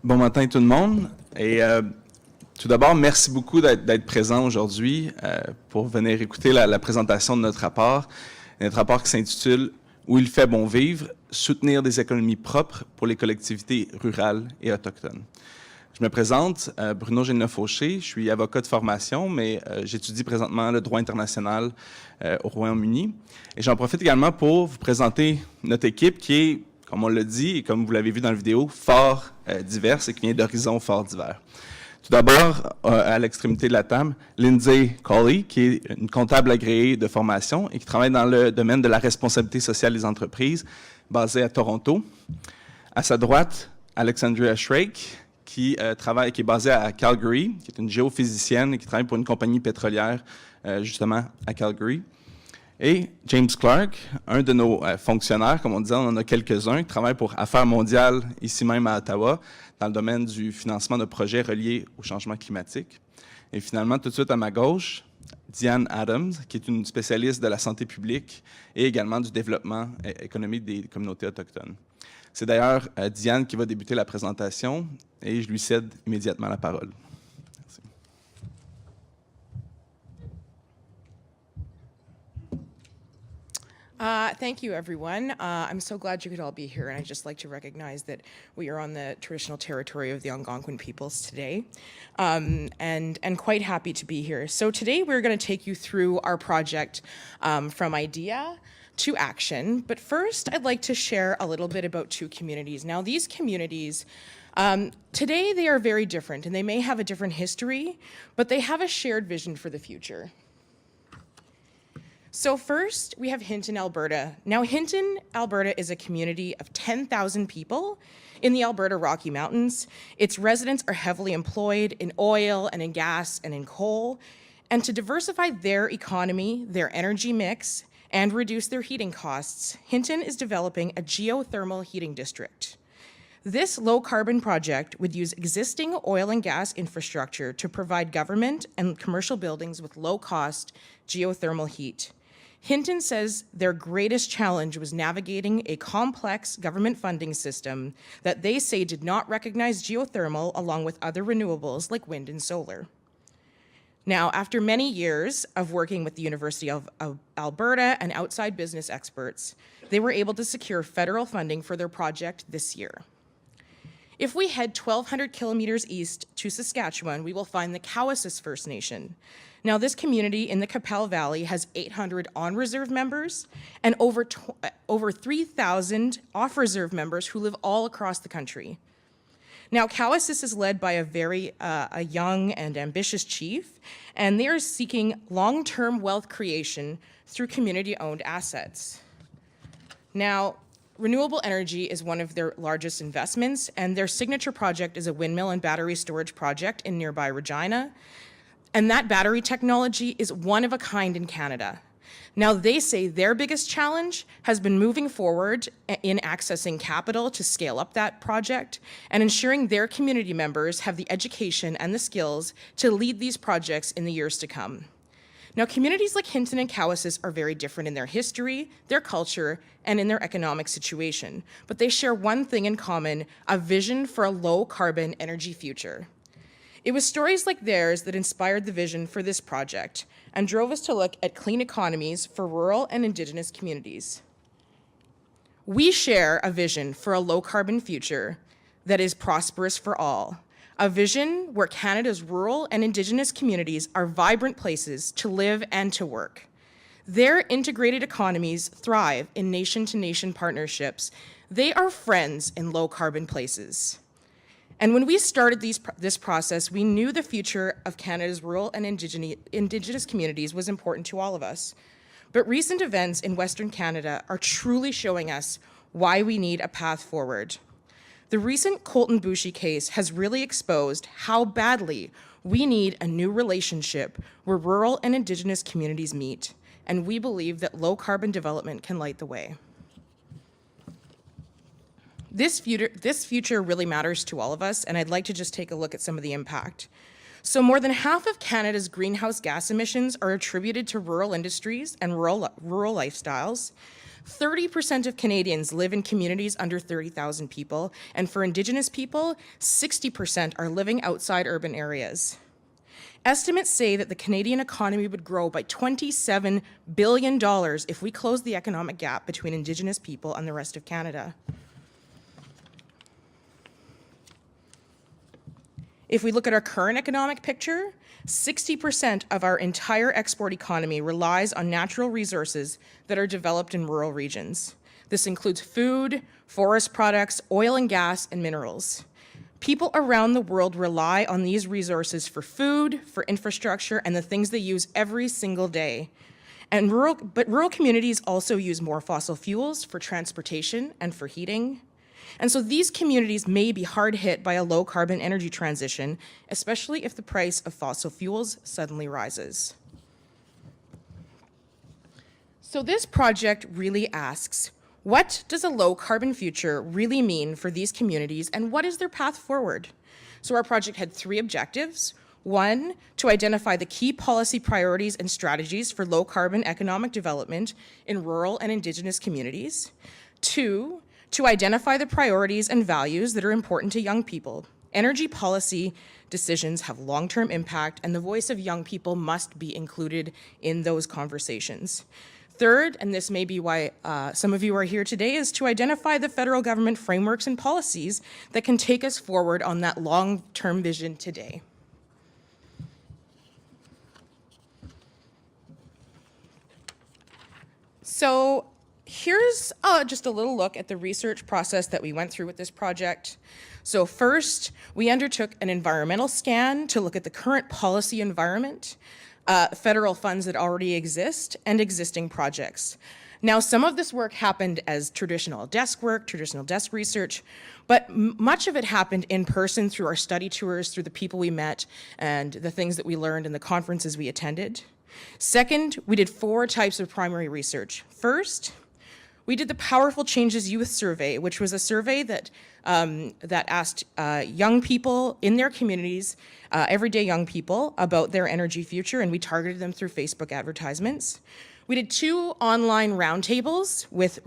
Bon matin tout le monde. Et tout d'abord, merci beaucoup d'être présent aujourd'hui pour venir écouter la présentation de notre rapport qui s'intitule « Où il fait bon vivre, soutenir des économies propres pour les collectivités rurales et autochtones ». Je me présente, Bruno Gélinas-Fauché, je suis avocat de formation, mais j'étudie présentement le droit international au Royaume-Uni. Et j'en profite également pour vous présenter notre équipe qui est, comme on l'a dit, et comme vous l'avez vu dans la vidéo, fort diverse et qui vient d'horizons fort divers. Tout d'abord, à l'extrémité de la table, Lindsay Colley, qui est une comptable agréée de formation et qui travaille dans le domaine de la responsabilité sociale des entreprises, basée à Toronto. À sa droite, Alexandria Shrake, qui est basée à Calgary, qui est une géophysicienne et qui travaille pour une compagnie pétrolière, justement, à Calgary. Et James Clark, un de nos fonctionnaires, comme on disait, on en a quelques-uns, qui travaille pour Affaires mondiales, ici même à Ottawa, dans le domaine du financement de projets reliés au changement climatique. Et finalement, tout de suite à ma gauche, Diane Adams, qui est une spécialiste de la santé publique et également du développement économique des communautés autochtones. C'est d'ailleurs Diane qui va débuter la présentation et je lui cède immédiatement la parole. Merci. Thank you, everyone. I'm so glad you could all be here, and I'd just like to recognize that we are on the traditional territory of the Algonquin peoples today, and quite happy to be here. So today we're going to take you through our project from idea to action, but first I'd like to share a little bit about two communities. Now, these communities, today they are very different, and they may have a different history, but they have a shared vision for the future. So first, we have Hinton, Alberta. Now, Hinton, Alberta is a community of 10,000 people in the Alberta Rocky Mountains. Its residents are heavily employed in oil and in gas and in coal. And to diversify their economy, their energy mix, and reduce their heating costs, Hinton is developing a geothermal heating district. This low-carbon project would use existing oil and gas infrastructure to provide government and commercial buildings with low-cost geothermal heat. Hinton says their greatest challenge was navigating a complex government funding system that they say did not recognize geothermal along with other renewables like wind and solar. Now, after many years of working with the University of Alberta and outside business experts, they were able to secure federal funding for their project this year. If we head 1,200 kilometers east to Saskatchewan, we will find the Cowessess First Nation. Now, this community in the Qu'Appelle Valley has 800 on-reserve members and over 3,000 off-reserve members who live all across the country. Now, Cowessess is led by a young and ambitious chief, and they are seeking long-term wealth creation through community-owned assets. Now, renewable energy is one of their largest investments, and their signature project is a windmill and battery storage project in nearby Regina. And that battery technology is one of a kind in Canada. Now, they say their biggest challenge has been moving forward in accessing capital to scale up that project and ensuring their community members have the education and the skills to lead these projects in the years to come. Now, communities like Hinton and Cowessess are very different in their history, their culture, and in their economic situation, but they share one thing in common: a vision for a low-carbon energy future. It was stories like theirs that inspired the vision for this project and drove us to look at clean economies for rural and Indigenous communities. We share a vision for a low-carbon future that is prosperous for all, a vision where Canada's rural and Indigenous communities are vibrant places to live and to work. Their integrated economies thrive in nation-to-nation partnerships. They are friends in low-carbon places. And when we started this process, we knew the future of Canada's rural and Indigenous communities was important to all of us. But recent events in Western Canada are truly showing us why we need a path forward. The recent Colton Boushie case has really exposed how badly we need a new relationship where rural and Indigenous communities meet, and we believe that low-carbon development can light the way. This future really matters to all of us, and I'd like to just take a look at some of the impact. So more than half of Canada's greenhouse gas emissions are attributed to rural industries and rural lifestyles. 30% of Canadians live in communities under 30,000 people, and for Indigenous people, 60% are living outside urban areas. Estimates say that the Canadian economy would grow by $27 billion if we closed the economic gap between Indigenous people and the rest of Canada. If we look at our current economic picture, 60% of our entire export economy relies on natural resources that are developed in rural regions. This includes food, forest products, oil and gas, and minerals. People around the world rely on these resources for food, for infrastructure, and the things they use every single day. But rural communities also use more fossil fuels for transportation and for heating. And so these communities may be hard hit by a low carbon energy transition, especially if the price of fossil fuels suddenly rises. So this project really asks, what does a low carbon future really mean for these communities, and what is their path forward? So our project had 3 objectives. 1, to identify the key policy priorities and strategies for low carbon economic development in rural and Indigenous communities. 2, to identify the priorities and values that are important to young people. Energy policy decisions have long-term impact, and the voice of young people must be included in those conversations. 3rd, and this may be why some of you are here today, is to identify the federal government frameworks and policies that can take us forward on that long-term vision today. So here's just a little look at the research process that we went through with this project. So first, we undertook an environmental scan to look at the current policy environment, federal funds that already exist, and existing projects. Now, some of this work happened as traditional desk work, traditional desk research, but much of it happened in person through our study tours, through the people we met, and the things that we learned in the conferences we attended. Second, we did 4 types of primary research. First, we did the Powerful Changes Youth Survey, which was a survey that asked young people in their communities, everyday young people, about their energy future, and we targeted them through Facebook advertisements. We did 2 online roundtables with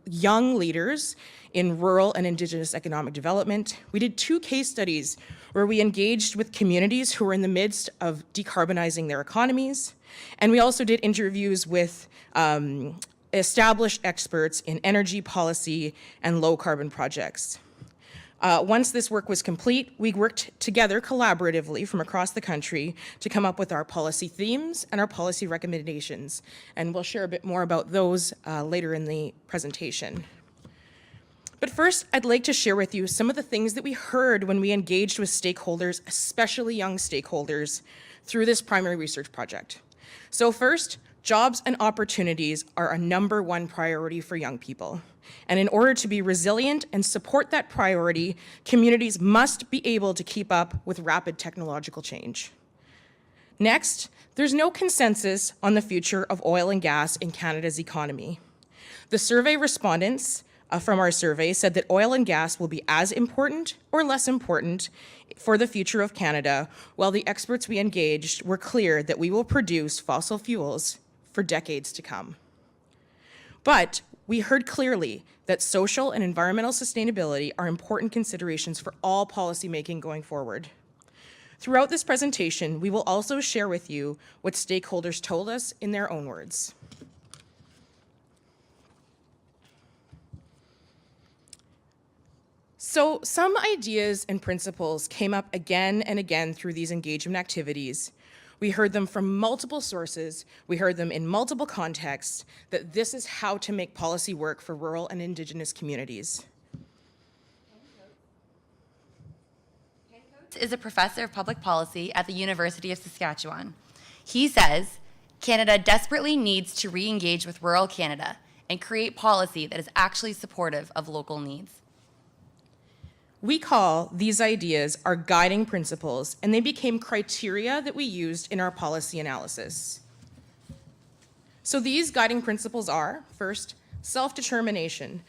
young leaders in rural and Indigenous economic development. We did 2 case studies where we engaged with communities who were in the midst of decarbonizing their economies. And we also did interviews with established experts in energy policy and low carbon projects. Once this work was complete, we worked together collaboratively from across the country to come up with our policy themes and our policy recommendations. And we'll share a bit more about those later in the presentation. But first, I'd like to share with you some of the things that we heard when we engaged with stakeholders, especially young stakeholders, through this primary research project. So first, jobs and opportunities are a #1 priority for young people. And in order to be resilient and support that priority, communities must be able to keep up with rapid technological change. Next, there's no consensus on the future of oil and gas in Canada's economy. The survey respondents from our survey said that oil and gas will be as important or less important for the future of Canada, while the experts we engaged were clear that we will produce fossil fuels for decades to come. But we heard clearly that social and environmental sustainability are important considerations for all policymaking going forward. Throughout this presentation, we will also share with you what stakeholders told us in their own words. So some ideas and principles came up again and again through these engagement activities. We heard them from multiple sources, we heard them in multiple contexts, that this is how to make policy work for rural and Indigenous communities. Ken Coates is a professor of public policy at the University of Saskatchewan. He says, Canada desperately needs to re-engage with rural Canada and create policy that is actually supportive of local needs. We call these ideas our guiding principles, and they became criteria that we used in our policy analysis. So these guiding principles are, first, self-determination.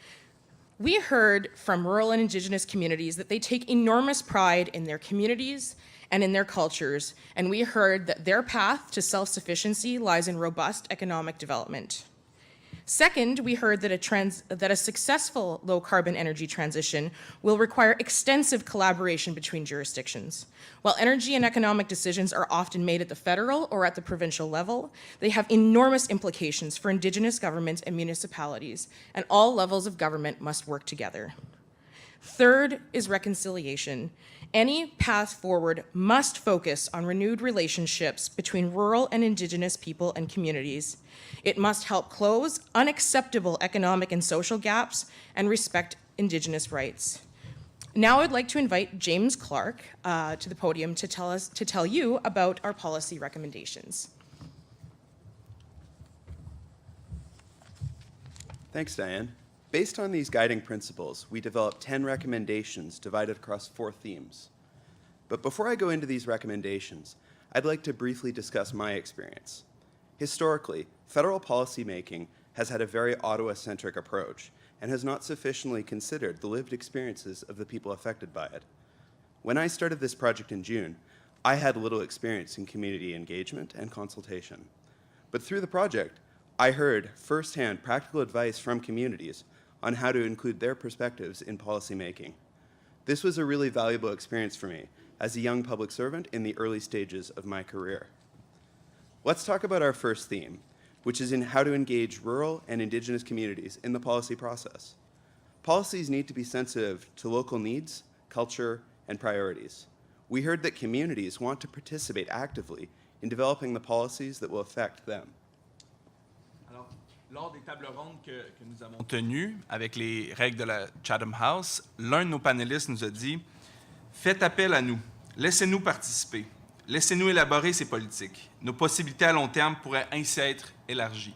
We heard from rural and Indigenous communities that they take enormous pride in their communities and in their cultures, and we heard that their path to self-sufficiency lies in robust economic development. Second, we heard that a successful low-carbon energy transition will require extensive collaboration between jurisdictions. While energy and economic decisions are often made at the federal or at the provincial level, they have enormous implications for Indigenous governments and municipalities, and all levels of government must work together. Third is reconciliation. Any path forward must focus on renewed relationships between rural and Indigenous people and communities. It must help close unacceptable economic and social gaps and respect Indigenous rights. Now I'd like to invite James Clark to the podium to tell you about our policy recommendations. Thanks, Diane. Based on these guiding principles, we developed 10 recommendations divided across 4 themes. But before I go into these recommendations, I'd like to briefly discuss my experience. Historically, federal policymaking has had a very Ottawa-centric approach and has not sufficiently considered the lived experiences of the people affected by it. When I started this project in June, I had little experience in community engagement and consultation. But through the project, I heard firsthand practical advice from communities on how to include their perspectives in policymaking. This was a really valuable experience for me as a young public servant in the early stages of my career. Let's talk about our first theme, which is in how to engage rural and Indigenous communities in the policy process. Policies need to be sensitive to local needs, culture, and priorities. We heard that communities want to participate actively in developing the policies that will affect them. Lors des tables rondes que nous avons tenues avec les règles de la Chatham House, l'un de nos panélistes nous a dit « Faites appel à nous, laissez-nous participer, laissez-nous élaborer ces politiques. Nos possibilités à long terme pourraient ainsi être élargies. »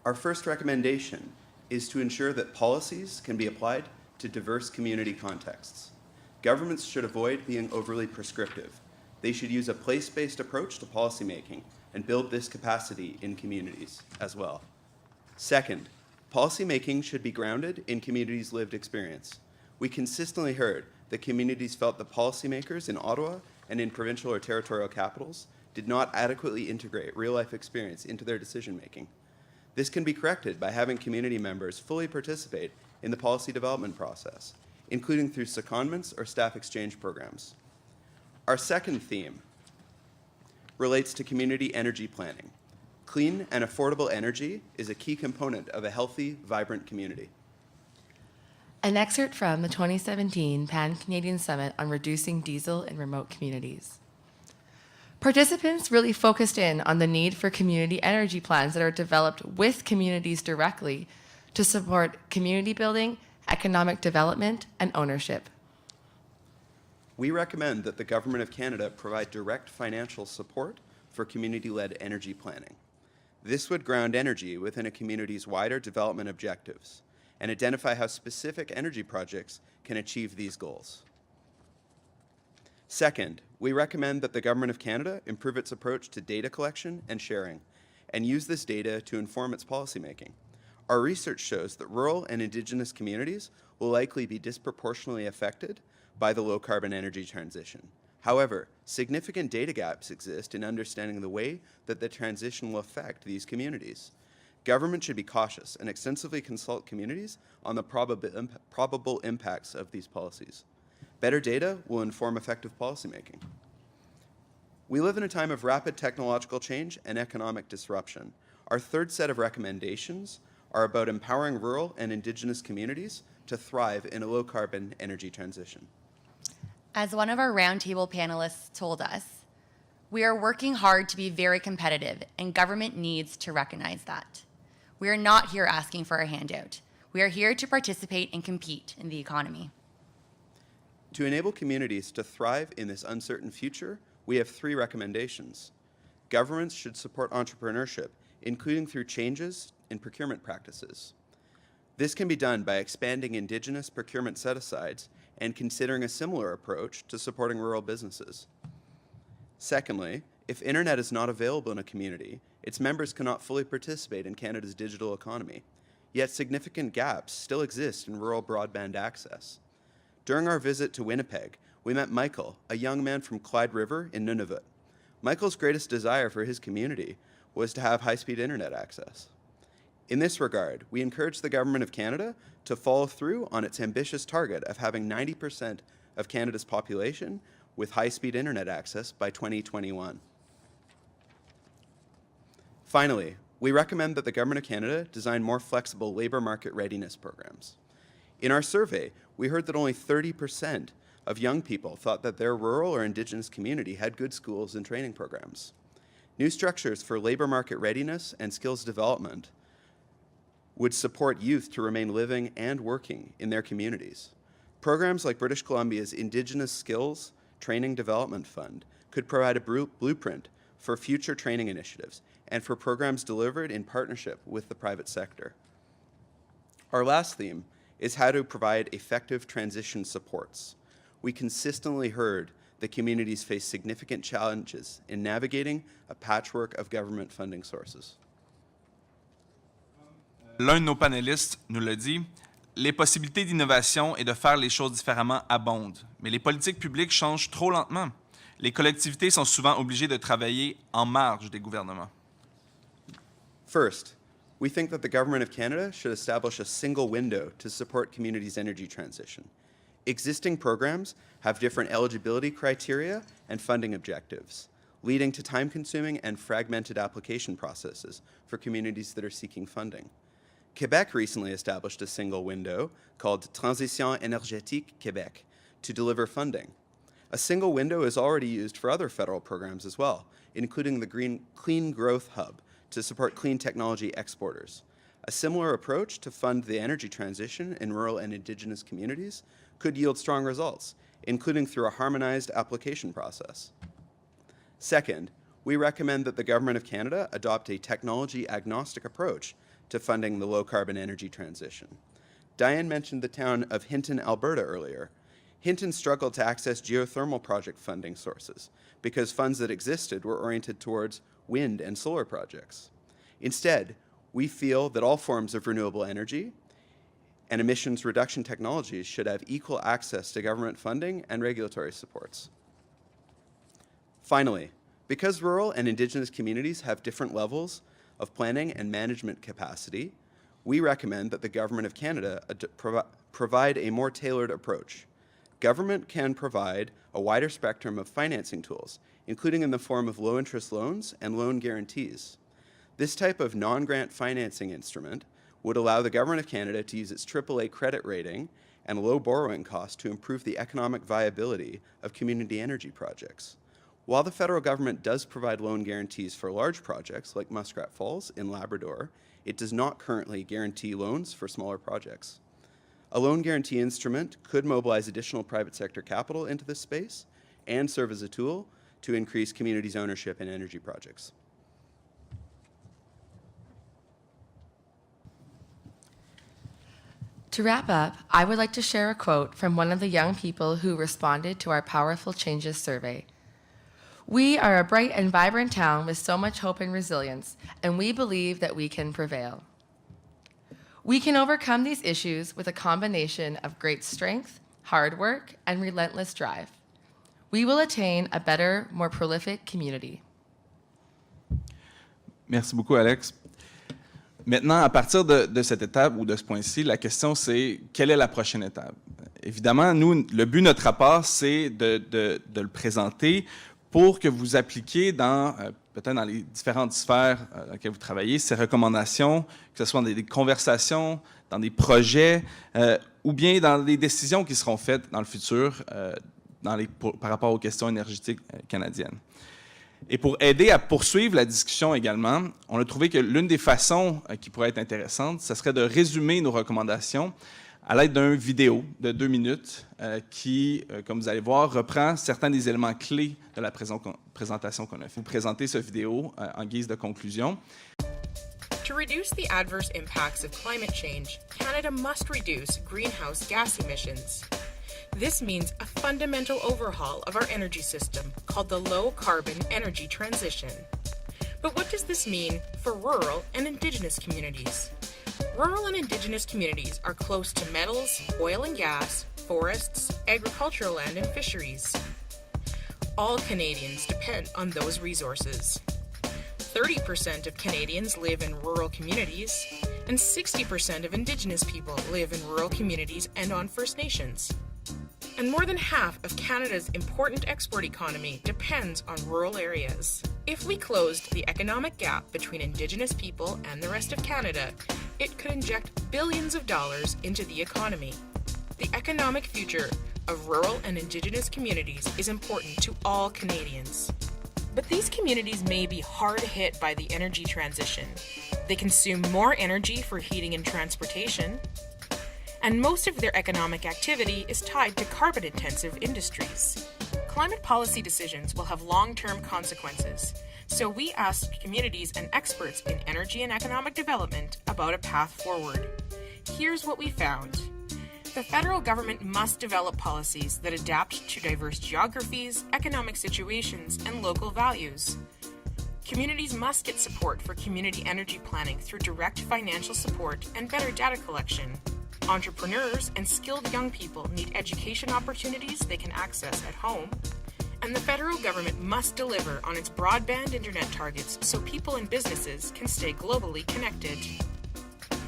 Our first recommendation is to ensure that policies can be applied to diverse community contexts. Governments should avoid being overly prescriptive. They should use a place-based approach to policymaking and build this capacity in communities as well. Second, policymaking should be grounded in communities' lived experience. We consistently heard that communities felt that policymakers in Ottawa and in provincial or territorial capitals did not adequately integrate real-life experience into their decision-making. This can be corrected by having community members fully participate in the policy development process, including through secondments or staff exchange programs. Our second theme relates to community energy planning. Clean and affordable energy is a key component of a healthy, vibrant community. An excerpt from the 2017 Pan-Canadian Summit on Reducing Diesel in Remote Communities. Participants really focused in on the need for community energy plans that are developed with communities directly to support community building, economic development, and ownership. We recommend that the Government of Canada provide direct financial support for community-led energy planning. This would ground energy within a community's wider development objectives and identify how specific energy projects can achieve these goals. Second, we recommend that the Government of Canada improve its approach to data collection and sharing and use this data to inform its policymaking. Our research shows that rural and Indigenous communities will likely be disproportionately affected by the low-carbon energy transition. However, significant data gaps exist in understanding the way that the transition will affect these communities. Government should be cautious and extensively consult communities on the probable impacts of these policies. Better data will inform effective policymaking. We live in a time of rapid technological change and economic disruption. Our third set of recommendations are about empowering rural and Indigenous communities to thrive in a low-carbon energy transition. As one of our roundtable panelists told us, we are working hard to be very competitive, and government needs to recognize that. We are not here asking for a handout. We are here to participate and compete in the economy. To enable communities to thrive in this uncertain future, we have 3 recommendations. Governments should support entrepreneurship, including through changes in procurement practices. This can be done by expanding Indigenous procurement set-asides and considering a similar approach to supporting rural businesses. Secondly, if internet is not available in a community, its members cannot fully participate in Canada's digital economy. Yet significant gaps still exist in rural broadband access. During our visit to Winnipeg, we met Michael, a young man from Clyde River in Nunavut. Michael's greatest desire for his community was to have high-speed internet access. In this regard, we encourage the Government of Canada to follow through on its ambitious target of having 90% of Canada's population with high-speed internet access by 2021. Finally, we recommend that the Government of Canada design more flexible labour market readiness programs. In our survey, we heard that only 30% of young people thought that their rural or Indigenous community had good schools and training programs. New structures for labour market readiness and skills development would support youth to remain living and working in their communities. Programs like British Columbia's Indigenous Skills Training Development Fund could provide a blueprint for future training initiatives and for programs delivered in partnership with the private sector. Our last theme is how to provide effective transition supports. We consistently heard that communities face significant challenges in navigating a patchwork of government funding sources. L'un de nos panélistes nous l'a dit, les possibilités d'innovation et de faire les choses différemment abondent, mais les politiques publiques changent trop lentement. Les collectivités sont souvent obligées de travailler en marge des gouvernements. First, we think that the Government of Canada should establish a single window to support communities' energy transition. Existing programs have different eligibility criteria and funding objectives, leading to time-consuming and fragmented application processes for communities that are seeking funding. Quebec recently established a single window called Transition énergétique Québec to deliver funding. A single window is already used for other federal programs as well, including the Clean Growth Hub to support clean technology exporters. A similar approach to fund the energy transition in rural and Indigenous communities could yield strong results, including through a harmonized application process. Second, we recommend that the Government of Canada adopt a technology-agnostic approach to funding the low-carbon energy transition. Diane mentioned the town of Hinton, Alberta earlier. Hinton struggled to access geothermal project funding sources because funds that existed were oriented towards wind and solar projects. Instead, we feel that all forms of renewable energy and emissions reduction technologies should have equal access to government funding and regulatory supports. Finally, because rural and Indigenous communities have different levels of planning and management capacity, we recommend that the Government of Canada provide a more tailored approach. Government can provide a wider spectrum of financing tools, including in the form of low-interest loans and loan guarantees. This type of non-grant financing instrument would allow the Government of Canada to use its AAA credit rating and low borrowing costs to improve the economic viability of community energy projects. While the federal government does provide loan guarantees for large projects like Muskrat Falls in Labrador, it does not currently guarantee loans for smaller projects. A loan guarantee instrument could mobilize additional private sector capital into this space and serve as a tool to increase communities' ownership in energy projects. To wrap up, I would like to share a quote from one of the young people who responded to our Powerful Changes survey. We are a bright and vibrant town with so much hope and resilience, and we believe that we can prevail. We can overcome these issues with a combination of great strength, hard work, and relentless drive. We will attain a better, more prolific community. Merci beaucoup, Alex. Maintenant, à partir de cette étape ou de ce point-ci, la question c'est quelle est la prochaine étape? Évidemment, nous, le but de notre rapport, c'est de le présenter pour que vous appliquiez peut-être dans les différentes sphères dans lesquelles vous travaillez, ces recommandations, que ce soit dans des conversations, dans des projets, ou bien dans les décisions qui seront faites dans le futur par rapport aux questions énergétiques canadiennes. Et pour aider à poursuivre la discussion également, on a trouvé que l'une des façons qui pourrait être intéressante, ce serait de résumer nos recommandations à l'aide d'une vidéo de 2 minutes qui, comme vous allez voir, reprend certains des éléments clés de la présentation qu'on a fait. Vous présenter cette vidéo en guise de conclusion. To reduce the adverse impacts of climate change, Canada must reduce greenhouse gas emissions. This means a fundamental overhaul of our energy system called the low-carbon energy transition. But what does this mean for rural and Indigenous communities? Rural and Indigenous communities are close to metals, oil and gas, forests, agricultural land, and fisheries. All Canadians depend on those resources. 30% of Canadians live in rural communities, and 60% of Indigenous people live in rural communities and on First Nations. And more than half of Canada's important export economy depends on rural areas. If we closed the economic gap between Indigenous people and the rest of Canada, it could inject billions of dollars into the economy. The economic future of rural and Indigenous communities is important to all Canadians. But these communities may be hard hit by the energy transition. They consume more energy for heating and transportation, and most of their economic activity is tied to carbon-intensive industries. Climate policy decisions will have long-term consequences, so we asked communities and experts in energy and economic development about a path forward. Here's what we found. The federal government must develop policies that adapt to diverse geographies, economic situations, and local values. Communities must get support for community energy planning through direct financial support and better data collection. Entrepreneurs and skilled young people need education opportunities they can access at home. And the federal government must deliver on its broadband internet targets so people and businesses can stay globally connected.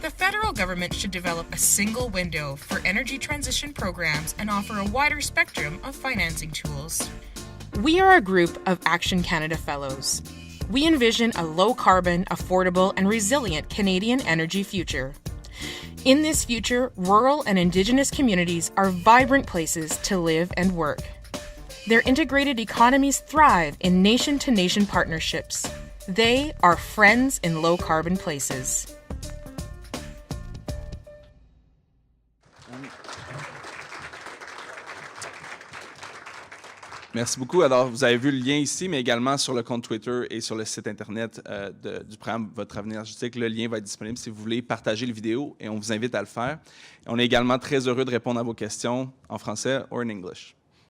The federal government should develop a single window for energy transition programs and offer a wider spectrum of financing tools. We are a group of Action Canada Fellows. We envision a low-carbon, affordable, and resilient Canadian energy future. In this future, rural and Indigenous communities are vibrant places to live and work. Their integrated economies thrive in nation-to-nation partnerships. They are friends in low-carbon places. Merci beaucoup. Alors, vous avez vu le lien ici, mais également sur le compte Twitter et sur le site Internet du programme Votre Avenir Énergétique. Le lien va être disponible si vous voulez partager les vidéos et on vous invite à le faire. On est également très heureux de répondre à vos questions en français ou en anglais.